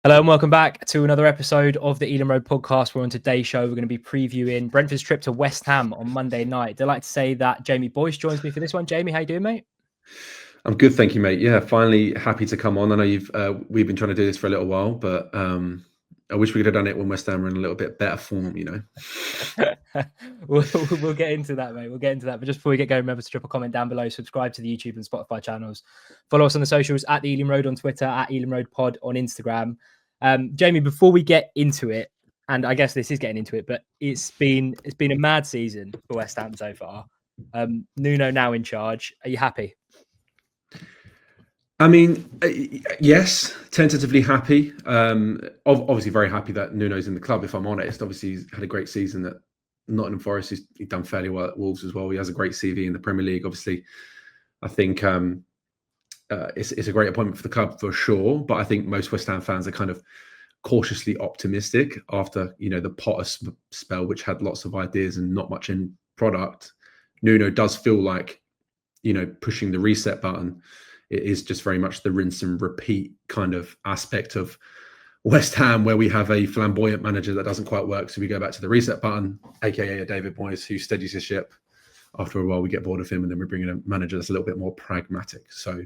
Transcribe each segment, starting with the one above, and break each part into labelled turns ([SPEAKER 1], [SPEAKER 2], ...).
[SPEAKER 1] Hello and welcome back to another episode of the Elam Road podcast. We're on today's show. We're going to be previewing Brentford's trip to West Ham on Monday night. I'd like to say that Jamie Boyce joins me for this one. Jamie, how you doing, mate?
[SPEAKER 2] I'm good, thank you, mate. Yeah, finally happy to come on. I know we've been trying to do this for a little while, but I wish we could have done it when West Ham were in a little bit better form,
[SPEAKER 1] We'll get into that, mate. We'll get into that. But just before we get going, remember to drop a comment down below, subscribe to the YouTube and Spotify channels, follow us on the socials at the Elam Road on Twitter, at Elam Road Pod on Instagram. Jamie, before we get into it, and I guess this is getting into it, but it's been a mad season for West Ham so far. Nuno now in charge. Are you happy?
[SPEAKER 2] I mean, yes, tentatively happy. Obviously very happy that Nuno's in the club, if I'm honest. Obviously, he's had a great season at Nottingham Forest. He's done fairly well at Wolves as well. He has a great CV in the Premier League. Obviously, I think it's a great appointment for the club for sure. But I think most West Ham fans are kind of cautiously optimistic after, the Potter spell, which had lots of ideas and not much in product. Nuno does feel like, pushing the reset button. It is just very much the rinse and repeat kind of aspect of West Ham, where we have a flamboyant manager that doesn't quite work. So we go back to the reset button, aka a David Boyce, who steadies his ship. After a while, we get bored of him, and then we bring in a manager that's a little bit more pragmatic. So,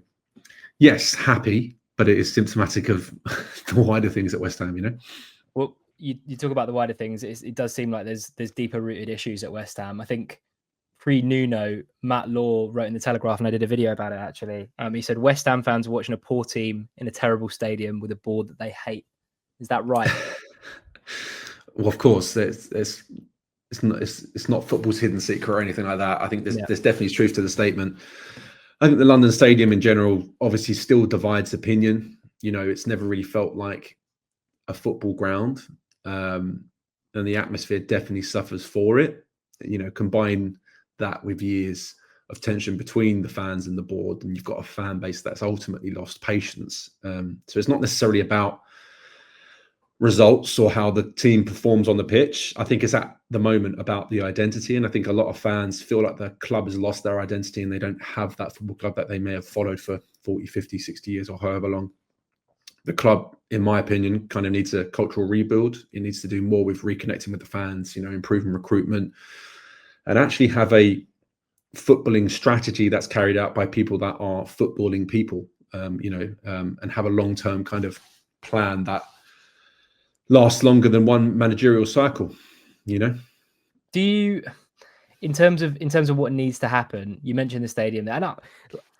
[SPEAKER 2] yes, happy, but it is symptomatic of the wider things at West Ham,
[SPEAKER 1] Well, you talk about the wider things. It does seem like there's deeper rooted issues at West Ham. I think pre-Nuno, Matt Law wrote in the Telegraph, and I did a video about it actually. He said West Ham fans are watching a poor team in a terrible stadium with a board that they hate. Is that right?
[SPEAKER 2] Well, of course, it's not football's hidden secret or anything like that. I think there's definitely truth to the statement. I think the London Stadium in general obviously still divides opinion. It's never really felt like a football ground, and the atmosphere definitely suffers for it. Combine that with years of tension between the fans and the board, and you've got a fan base that's ultimately lost patience. So it's not necessarily about results or how the team performs on the pitch. I think it's at the moment about the identity, and I think a lot of fans feel like the club has lost their identity and they don't have that football club that they may have followed for 40, 50, 60 years or however long. The club, in my opinion, kind of needs a cultural rebuild. It needs to do more with reconnecting with the fans, improving recruitment, and actually have a footballing strategy that's carried out by people that are footballing people, and have a long-term kind of plan that lasts longer than one managerial cycle.
[SPEAKER 1] Do you, in terms of what needs to happen, you mentioned the stadium there. And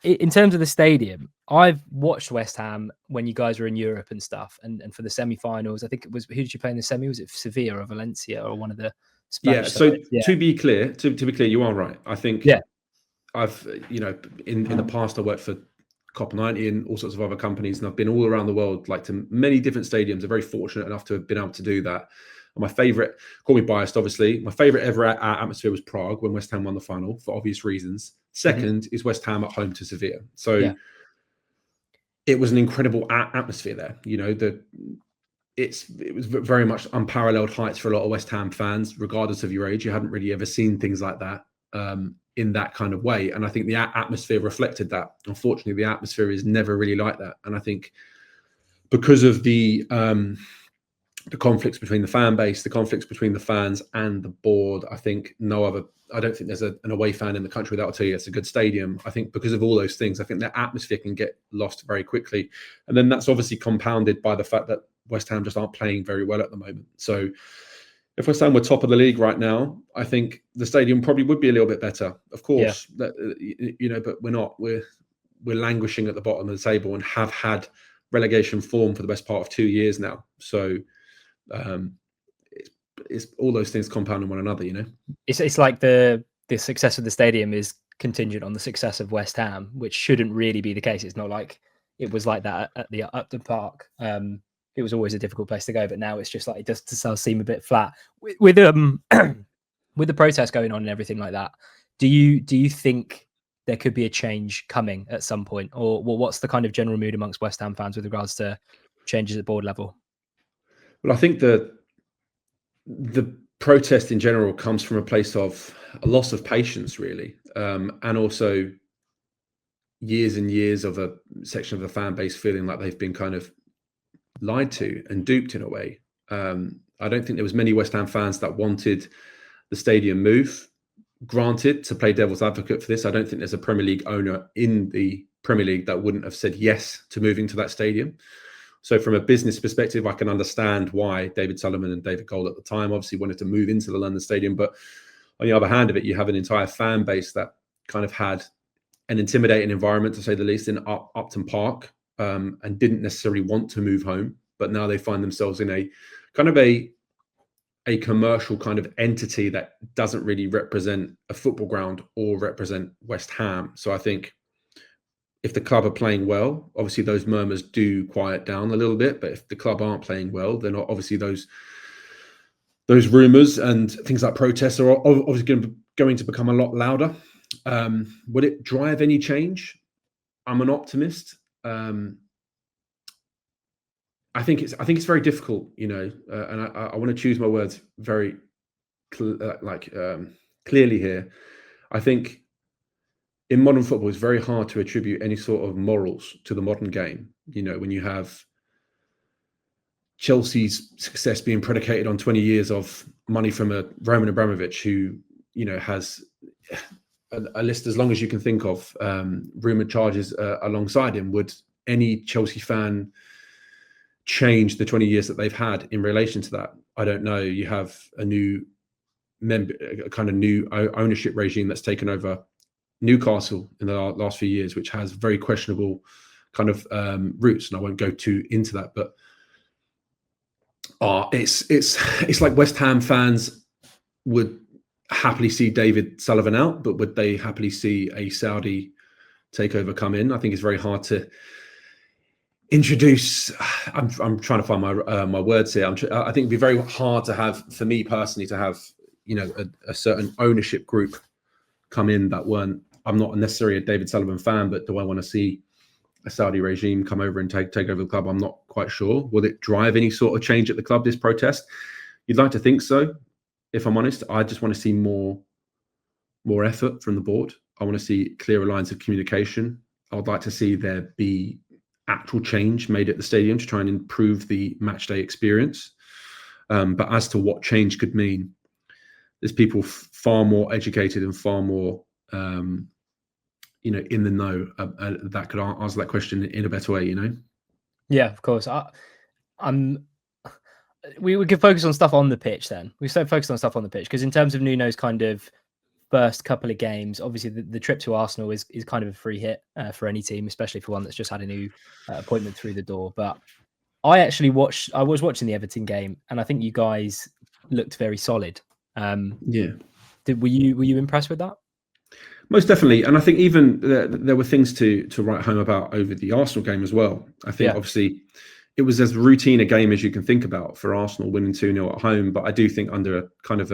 [SPEAKER 1] in terms of the stadium, I've watched West Ham when you guys were in Europe and stuff, and for the semi-finals, I think it was, who did you play in the semi? Was it Sevilla or Valencia or one of the Spanish sides?
[SPEAKER 2] To be clear, you are right. I think I've, in the past, I worked for COP90 and all sorts of other companies, and I've been all around the world, like to many different stadiums. I'm very fortunate enough to have been able to do that. And my favorite, call me biased, obviously, my favorite ever atmosphere was Prague when West Ham won the final for obvious reasons. Second is West Ham at home to Sevilla. So it was an incredible atmosphere there. It was very much unparalleled heights for a lot of West Ham fans, regardless of your age. You hadn't really ever seen things like that in that kind of way. And I think the atmosphere reflected that. Unfortunately, the atmosphere is never really like that. And I think because of the conflicts between the fan base, the conflicts between the fans and the board, I don't think there's an away fan in the country that'll tell you it's a good stadium. I think because of all those things, I think the atmosphere can get lost very quickly. And then that's obviously compounded by the fact that West Ham just aren't playing very well at the moment. So if West Ham were top of the league right now, I think the stadium probably would be a little bit better, of course. But we're not. We're languishing at the bottom of the table and have had relegation form for the best part of 2 years now. So it's all those things compounding one another.
[SPEAKER 1] It's like the success of the stadium is contingent on the success of West Ham, which shouldn't really be the case. It's not like it was like that at the Upton Park. It was always a difficult place to go, but now it's just like it does seem a bit flat with with the protests going on and everything like that. Do you think there could be a change coming at some point, or what's the kind of general mood amongst West Ham fans with regards to changes at board level?
[SPEAKER 2] Well, I think the protest in general comes from a place of a loss of patience, really, and also years and years of a section of the fan base feeling like they've been kind of lied to and duped in a way. I don't think there was many West Ham fans that wanted the stadium move. Granted, to play devil's advocate for this, I don't think there's a Premier League owner in the Premier League that wouldn't have said yes to moving to that stadium. So from a business perspective, I can understand why David Sullivan and David Gold at the time obviously wanted to move into the London Stadium. But on the other hand of it, you have an entire fan base that kind of had an intimidating environment, to say the least, in Upton Park, and didn't necessarily want to move home. But now they find themselves in a kind of a commercial kind of entity that doesn't really represent a football ground or represent West Ham. So I think if the club are playing well, obviously those murmurs do quiet down a little bit. But if the club aren't playing well, then obviously those rumours and things like protests are obviously going to become a lot louder. Would it drive any change? I'm an optimist. I think it's very difficult, and I want to choose my words very clearly here. I think in modern football, it's very hard to attribute any sort of morals to the modern game. When you have Chelsea's success being predicated on 20 years of money from a Roman Abramovich, who has a list as long as you can think of, rumoured charges alongside him. Would any Chelsea fan change the 20 years that they've had in relation to that? I don't know. You have a new ownership regime that's taken over Newcastle in the last few years, which has very questionable kind of roots, and I won't go too into that. But it's like West Ham fans would happily see David Sullivan out, but would they happily see a Saudi takeover come in? I think it's very hard to introduce. I'm trying to find my words here. I think it'd be very hard to have, for me personally, to have a certain ownership group come in that weren't. I'm not necessarily a David Sullivan fan, but do I want to see a Saudi regime come over and take over the club? I'm not quite sure. Will it drive any sort of change at the club, this protest? You'd like to think so. If I'm honest, I just want to see more effort from the board. I want to see clearer lines of communication. I'd like to see there be actual change made at the stadium to try and improve the match day experience. But as to what change could mean, there's people far more educated and far more, in the know that could answer that question in a better way.
[SPEAKER 1] Yeah, of course. We could focus on stuff on the pitch then. We so focused on stuff on the pitch because in terms of Nuno's kind of first couple of games, obviously the trip to Arsenal is kind of a free hit for any team, especially for one that's just had a new appointment through the door. But I was watching the Everton game, and I think you guys looked very solid.
[SPEAKER 2] Yeah.
[SPEAKER 1] Were you impressed with that?
[SPEAKER 2] Most definitely. And I think even there were things to write home about over the Arsenal game as well. I think obviously it was as routine a game as you can think about for Arsenal, winning 2-0 at home. But I do think under a kind of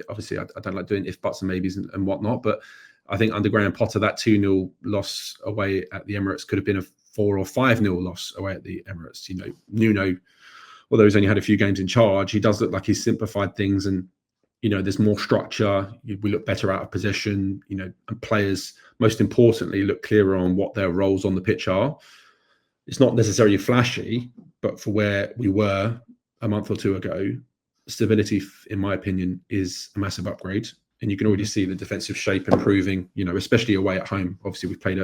[SPEAKER 2] obviously I don't like doing if, buts and maybes and whatnot, but I think under Graham Potter, that 2-0 loss away at the Emirates could have been a 4 or 5-0 loss away at the Emirates. Nuno, although he's only had a few games in charge, he does look like he's simplified things and, there's more structure. We look better out of possession, and players, most importantly, look clearer on what their roles on the pitch are. It's not necessarily flashy, but for where we were a month or two ago, stability, in my opinion, is a massive upgrade. And you can already see the defensive shape improving, especially away at home. Obviously, we played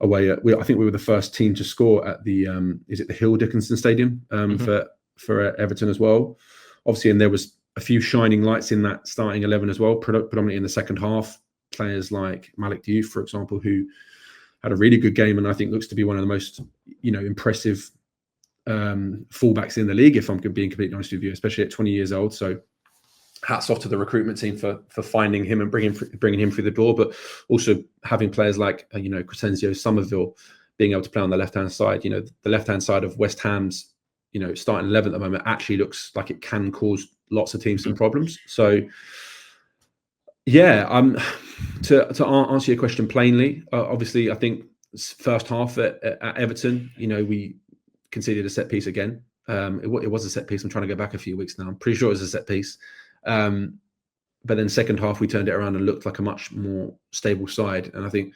[SPEAKER 2] away at, I think we were the first team to score at the, is it the Hill Dickinson Stadium for Everton as well. Obviously, and there was a few shining lights in that starting 11 as well, predominantly in the second half. Players like Malik J, for example, who had a really good game and I think looks to be one of the most, impressive fullbacks in the league, if I'm being completely honest with you, especially at 20 years old. So hats off to the recruitment team for finding him and bringing him through the door, but also having players like, Crescencio Somerville being able to play on the left-hand side. The left-hand side of West Ham's, starting 11 at the moment actually looks like it can cause lots of teams some problems. So, yeah, to answer your question plainly, obviously, I think first half at Everton, we conceded a set piece again. It was a set piece. I'm trying to go back a few weeks now. I'm pretty sure it was a set piece. But then second half, we turned it around and looked like a much more stable side. And I think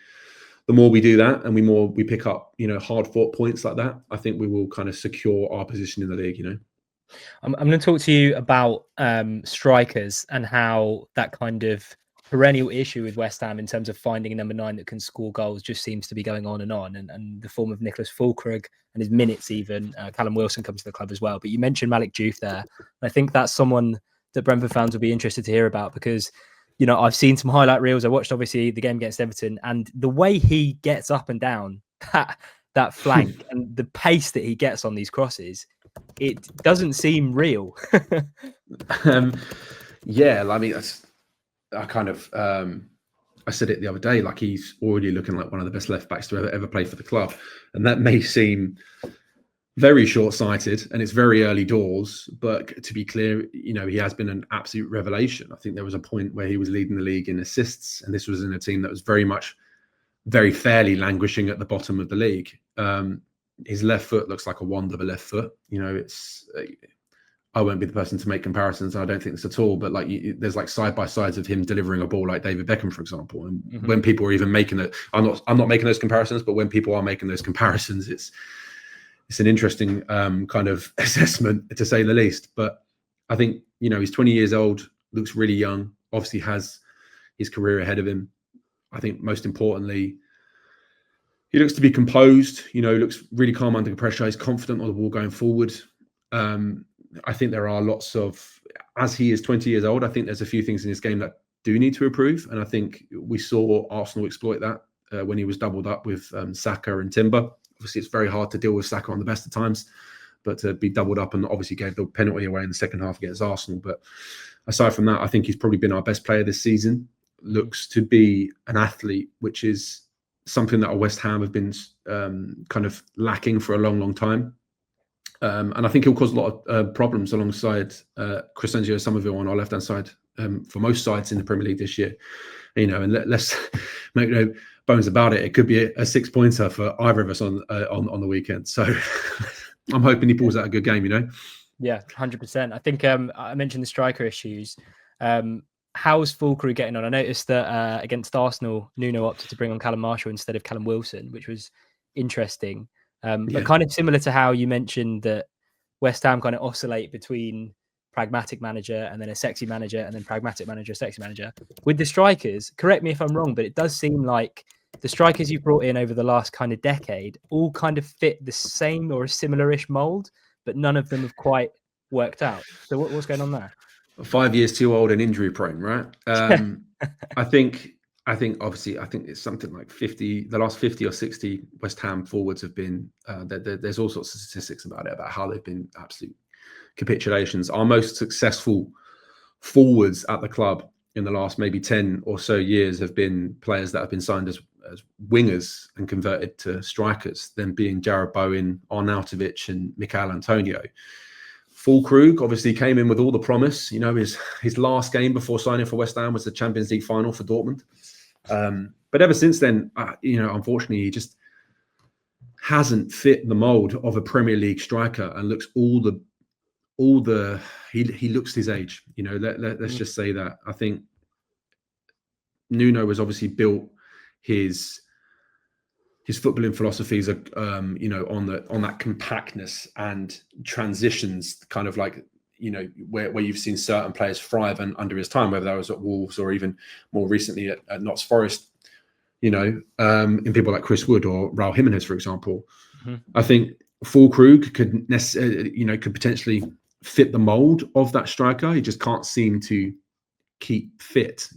[SPEAKER 2] the more we do that and we pick up, hard fought points like that, I think we will kind of secure our position in the league.
[SPEAKER 1] I'm going to talk to you about strikers and how that kind of perennial issue with West Ham in terms of finding a number 9 that can score goals just seems to be going on, and the form of Nicholas Fulkrug and his minutes even. Callum Wilson comes to the club as well. But you mentioned Malik J there. And I think that's someone that Brentford fans will be interested to hear about because, I've seen some highlight reels. I watched, obviously, the game against Everton, and the way he gets up and down that flank and the pace that he gets on these crosses, it doesn't seem real.
[SPEAKER 2] Yeah, I mean, I said it the other day, like he's already looking like one of the best left backs to ever play for the club. And that may seem very short-sighted and it's very early doors, but to be clear, he has been an absolute revelation. I think there was a point where he was leading the league in assists, and this was in a team that was very fairly languishing at the bottom of the league. His left foot looks like a wand of a left foot. I won't be the person to make comparisons. I don't think this at all, but there's like side by sides of him delivering a ball like David Beckham, for example. And when people are even making it, I'm not making those comparisons, but when people are making those comparisons, it's an interesting kind of assessment, to say the least. But I think, he's 20 years old, looks really young, obviously has his career ahead of him. I think most importantly, he looks to be composed, looks really calm under pressure. He's confident on the ball going forward. I think there are lots of, as he is 20 years old, I think there's a few things in his game that do need to improve. And I think we saw Arsenal exploit that when he was doubled up with Saka and Timber. Obviously, it's very hard to deal with Saka on the best of times, but to be doubled up, and obviously gave the penalty away in the second half against Arsenal. But aside from that, I think he's probably been our best player this season. Looks to be an athlete, which is something that West Ham have been kind of lacking for a long, long time. And I think he'll cause a lot of problems alongside Crescencio Somerville on our left-hand side for most sides in the Premier League this year. And let's make no bones about it. It could be a 6-pointer for either of us on the weekend. So I'm hoping he pulls out a good game,
[SPEAKER 1] Yeah, 100%. I think I mentioned the striker issues. How's Fulkrug getting on? I noticed that against Arsenal, Nuno opted to bring on Callum Marshall instead of Callum Wilson, which was interesting. But kind of similar to how you mentioned that West Ham kind of oscillate between pragmatic manager and then a sexy manager and then pragmatic manager, sexy manager. With the strikers, correct me if I'm wrong, but it does seem like the strikers you brought in over the last kind of decade all kind of fit the same or a similar-ish mold, but none of them have quite worked out. So what's going on there?
[SPEAKER 2] 5 years too old and injury prone, right? I think obviously it's something like 50, the last 50 or 60 West Ham forwards have been, there's all sorts of statistics about it, about how they've been absolute capitulations. Our most successful forwards at the club in the last maybe 10 or so years have been players that have been signed as wingers and converted to strikers, them being Jared Bowen, Arnautovic and Michail Antonio. Fulkrug obviously came in with all the promise. His last game before signing for West Ham was the Champions League final for Dortmund. But ever since then, unfortunately, he just hasn't fit the mold of a Premier League striker and looks he looks his age. Let's just say that. I think Nuno has obviously built his footballing philosophies are, on that compactness and transitions, kind of like, where you've seen certain players thrive and under his time, whether that was at Wolves or even more recently at Notts Forest, in people like Chris Wood or Raul Jimenez, for example. Mm-hmm. I think Fulkrug could potentially fit the mold of that striker. He just can't seem to keep fit.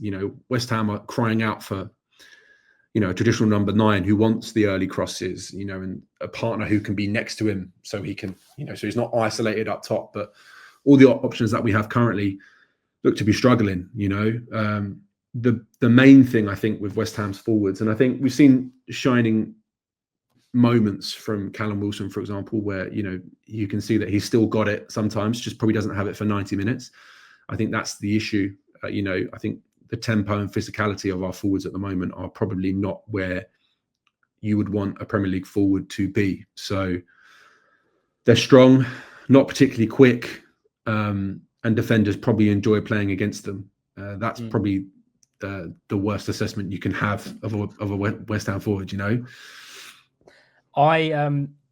[SPEAKER 2] West Ham are crying out for, a traditional number 9 who wants the early crosses, and a partner who can be next to him so he can, so he's not isolated up top. But all the options that we have currently look to be struggling, The main thing, I think, with West Ham's forwards, and I think we've seen shining moments from Callum Wilson, for example, where, you can see that he's still got it sometimes, just probably doesn't have it for 90 minutes. I think that's the issue. I think the tempo and physicality of our forwards at the moment are probably not where you would want a Premier League forward to be. So they're strong, not particularly quick, and defenders probably enjoy playing against them. That's probably the worst assessment you can have of a West Ham forward. You know,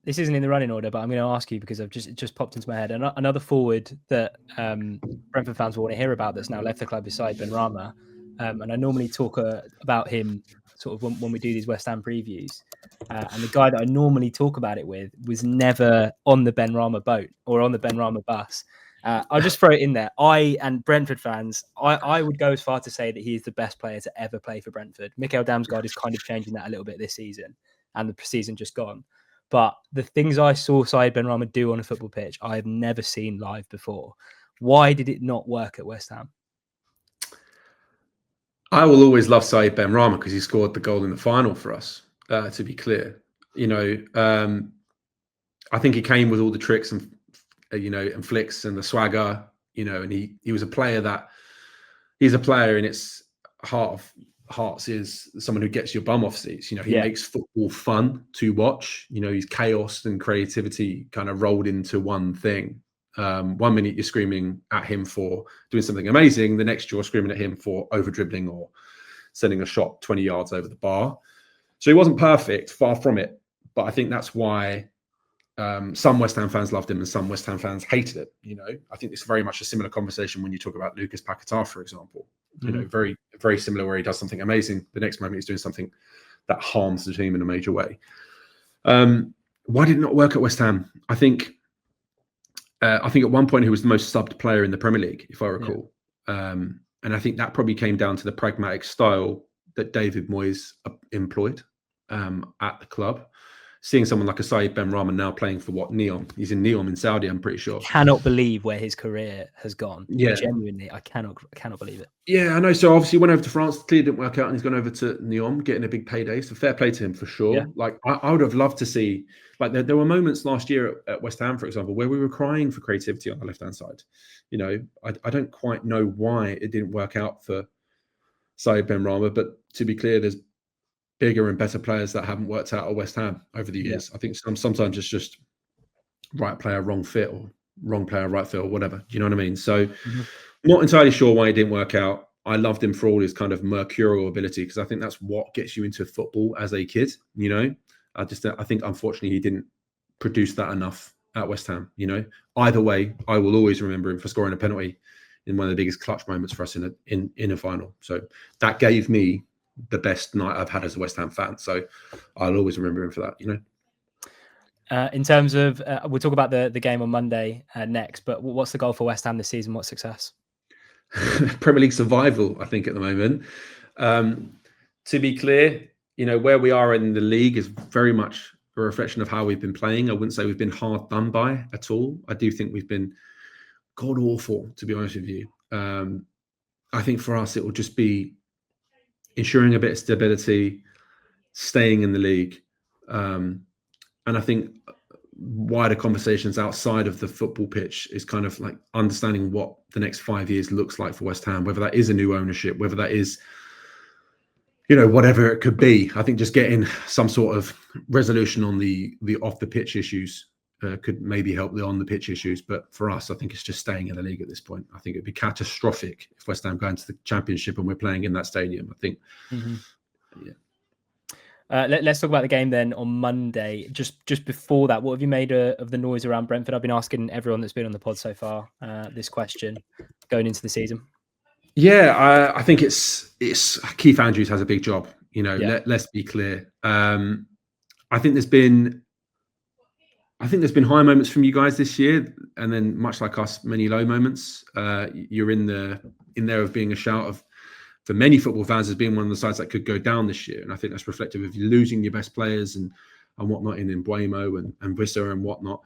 [SPEAKER 1] this isn't in the running order, but I'm going to ask you because it just popped into my head. Another forward that Brentford fans will want to hear about that's now left the club beside Ben Rama, and I normally talk about him sort of when we do these West Ham previews. And the guy that I normally talk about it with was never on the Ben Rama boat or on the Ben Rama bus. I'll just throw it in there. And Brentford fans, I would go as far to say that he is the best player to ever play for Brentford. Mikael Damsgaard is kind of changing that a little bit this season, and the season just gone. But the things I saw Said Ben Rama do on a football pitch, I have never seen live before. Why did it not work at West Ham?
[SPEAKER 2] I will always love Said Ben Rama because he scored the goal in the final for us. To be clear, you know, I think he came with all the tricks and and flicks and the swagger, you know, and he was a player he's a player in its heart of hearts is someone who gets your bum off seats. You know, he makes football fun to watch. You know, he's chaos and creativity kind of rolled into one thing. 1 minute you're screaming at him for doing something amazing, the next you're screaming at him for over dribbling or sending a shot 20 yards over the bar. So he wasn't perfect, far from it. But I think that's why some West Ham fans loved him and some West Ham fans hated it. You know, I think it's very much a similar conversation when you talk about Lucas Paquetá, for example. You know, very, very similar, where he does something amazing. The next moment he's doing something that harms the team in a major way. Why did it not work at West Ham? I think at one point he was the most subbed player in the Premier League, if I recall. And I think that probably came down to the pragmatic style that David Moyes employed at the club. Seeing someone like a Said Ben Rama now playing for Neom. He's in Neom in Saudi, I'm pretty sure.
[SPEAKER 1] Cannot believe where his career has gone.
[SPEAKER 2] Yeah.
[SPEAKER 1] Genuinely, I cannot believe it.
[SPEAKER 2] Yeah, I know. So obviously he went over to France, clearly didn't work out, and he's gone over to Neom, getting a big payday. So fair play to him for sure. Yeah. Like I would have loved to see, like there were moments last year at West Ham, for example, where we were crying for creativity on the left-hand side. You know, I don't quite know why it didn't work out for Said Ben Rama, but to be clear, there's bigger and better players that haven't worked out at West Ham over the years. I think sometimes it's just right player, wrong fit, or wrong player, right fit, or whatever. Do you know what I mean? So not entirely sure why it didn't work out. I loved him for all his kind of mercurial ability, because I think that's what gets you into football as a kid. You know, I think unfortunately he didn't produce that enough at West Ham. You know, either way, I will always remember him for scoring a penalty in one of the biggest clutch moments for us in a final. So that gave me the best night I've had as a West Ham fan. So I'll always remember him for that, you know.
[SPEAKER 1] In terms of, we'll talk about the game on Monday next, but what's the goal for West Ham this season? What's success?
[SPEAKER 2] Premier League survival, I think, at the moment. To be clear, you know, where we are in the league is very much a reflection of how we've been playing. I wouldn't say we've been hard done by at all. I do think we've been god awful, to be honest with you. I think for us, it will just be ensuring a bit of stability, staying in the league. And I think wider conversations outside of the football pitch is kind of like understanding what the next 5 years looks like for West Ham, whether that is a new ownership, whether that is, you know, whatever it could be. I think just getting some sort of resolution on the off the pitch issues could maybe help the on the pitch issues. But for us, I think it's just staying in the league at this point. I think it'd be catastrophic if West Ham go into the Championship and we're playing in that stadium. I think,
[SPEAKER 1] let's talk about the game then on Monday. Just before that, what have you made of the noise around Brentford? I've been asking everyone that's been on the pod so far this question going into the season.
[SPEAKER 2] Yeah, I think it's Keith Andrews has a big job. You know, let's be clear. I think there's been high moments from you guys this year, and then much like us, many low moments. You're in there of being a shout of, for many football fans, as being one of the sides that could go down this year, and I think that's reflective of you losing your best players and whatnot in Mbuemo and Boyce and whatnot.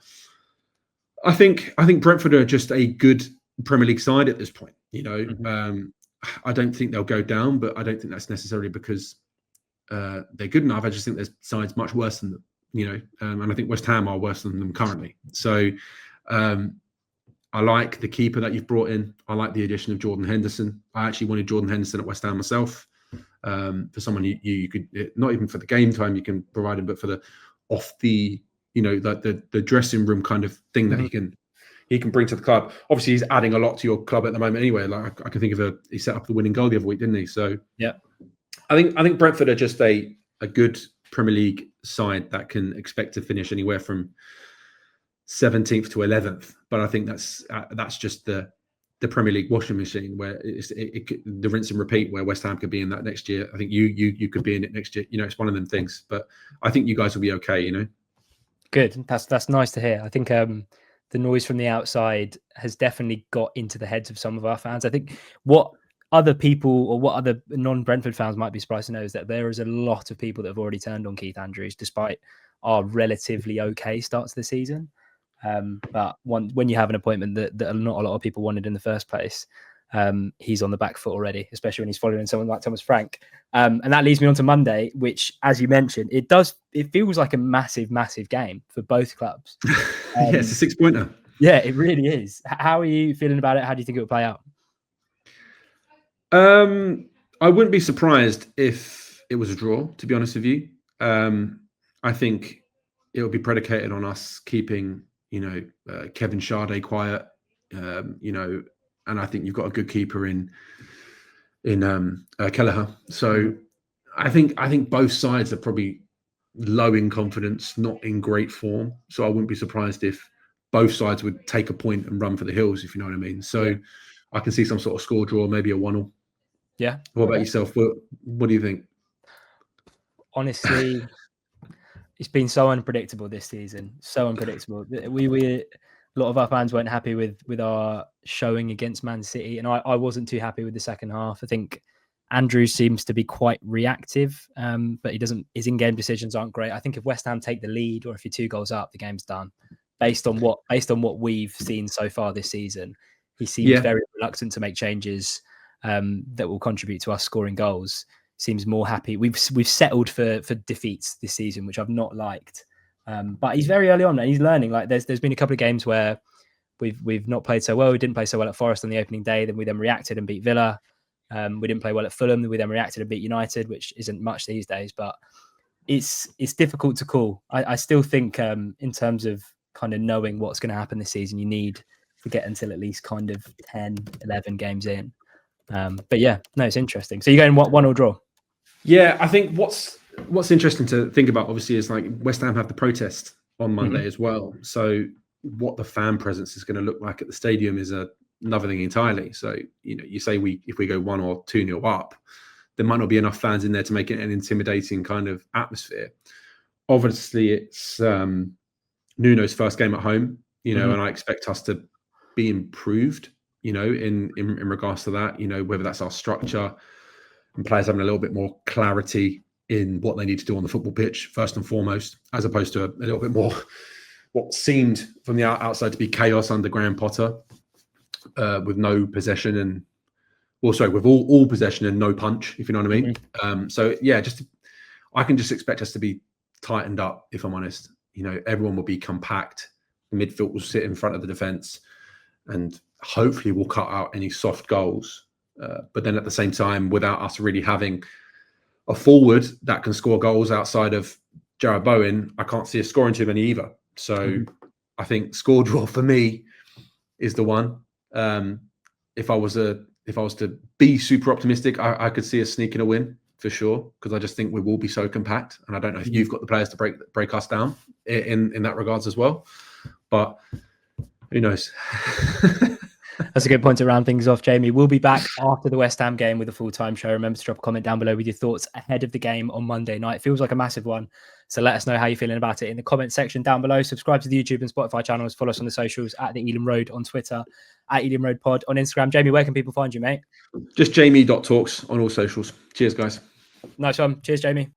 [SPEAKER 2] I think Brentford are just a good Premier League side at this point. You know, I don't think they'll go down, but I don't think that's necessarily because they're good enough. I just think there's sides much worse than them. You know, and I think West Ham are worse than them currently. So I like the keeper that you've brought in. I like the addition of Jordan Henderson. I actually wanted Jordan Henderson at West Ham myself. For someone you could, not even for the game time you can provide him, but for the off the, you know, the dressing room kind of thing that he can he can bring to the club. Obviously, he's adding a lot to your club at the moment anyway. Like I can think of he set up the winning goal the other week, didn't he? So
[SPEAKER 1] yeah,
[SPEAKER 2] I think Brentford are just a good Premier League side that can expect to finish anywhere from 17th to 11th. But I think that's just the Premier League washing machine where the rinse and repeat, where West Ham could be in that next year. I think you could be in it next year. It's one of them things. But I think you guys will be okay.
[SPEAKER 1] Good. That's nice to hear. I think the noise from the outside has definitely got into the heads of some of our fans. I think what other people or what other non-Brentford fans might be surprised to know is that there is a lot of people that have already turned on Keith Andrews, despite our relatively okay starts to the season. But when you have an appointment that not a lot of people wanted in the first place, he's on the back foot already, especially when he's following someone like Thomas Frank. And that leads me on to Monday, which, as you mentioned, it feels like a massive game for both clubs.
[SPEAKER 2] Yeah, it's a 6-pointer.
[SPEAKER 1] Yeah, it really is. How are you feeling about it? How do you think it will play out?
[SPEAKER 2] I wouldn't be surprised if it was a draw, to be honest with you. I think it will be predicated on us keeping, Kevin Sade quiet, and I think you've got a good keeper in Kelleher. So I think both sides are probably low in confidence, not in great form. So I wouldn't be surprised if both sides would take a point and run for the hills, if you know what I mean. So I can see some sort of score draw, maybe a 1-1.
[SPEAKER 1] Yeah.
[SPEAKER 2] What about yourself? What do you think?
[SPEAKER 1] Honestly, it's been so unpredictable this season. So unpredictable. We a lot of our fans weren't happy with our showing against Man City, and I wasn't too happy with the second half. I think Andrews seems to be quite reactive, but his in-game decisions aren't great. I think if West Ham take the lead, or if you're 2 goals up, the game's done. Based on what we've seen so far this season, he seems very reluctant to make changes that will contribute to us scoring goals. Seems more happy. We've settled for defeats this season, which I've not liked. But he's very early on and he's learning. Like there's been a couple of games where we've not played so well. We didn't play so well at Forest on the opening day. Then we reacted and beat Villa. We didn't play well at Fulham. We then reacted and beat United, which isn't much these days. But it's difficult to call. I still think in terms of kind of knowing what's going to happen this season, you need to get until at least kind of 10, 11 games in. But yeah, no, it's interesting. So you're going 1-1 draw?
[SPEAKER 2] Yeah, I think what's interesting to think about, obviously, is like West Ham have the protest on Monday as well. So what the fan presence is going to look like at the stadium is another thing entirely. So, you say if we go 1 or 2-0 up, there might not be enough fans in there to make it an intimidating kind of atmosphere. Obviously, it's Nuno's first game at home, and I expect us to be improved, in regards to that, whether that's our structure and players having a little bit more clarity in what they need to do on the football pitch, first and foremost, as opposed to a little bit more what seemed from the outside to be chaos under Graham Potter, with no possession and with all possession and no punch, if you know what I mean. So yeah, I can just expect us to be tightened up, if I'm honest. Everyone will be compact. The midfield will sit in front of the defence, and hopefully we'll cut out any soft goals. But then at the same time, without us really having a forward that can score goals outside of Jarrod Bowen, I can't see us scoring too many either. So I think score draw for me is the one. If I was to be super optimistic, I could see us sneaking a win for sure, because I just think we will be so compact, and I don't know if you've got the players to break us down in that regards as well. But who knows?
[SPEAKER 1] That's a good point to round things off, Jamie. We'll be back after the West Ham game with a full-time show. Remember to drop a comment down below with your thoughts ahead of the game on Monday night. It feels like a massive one. So let us know how you're feeling about it in the comment section down below. Subscribe to the YouTube and Spotify channels. Follow us on the socials at the Elam Road on Twitter, at Elam Road Pod on Instagram. Jamie, where can people find you, mate?
[SPEAKER 2] Just jamie.talks on all socials. Cheers, guys.
[SPEAKER 1] Nice one. Cheers, Jamie.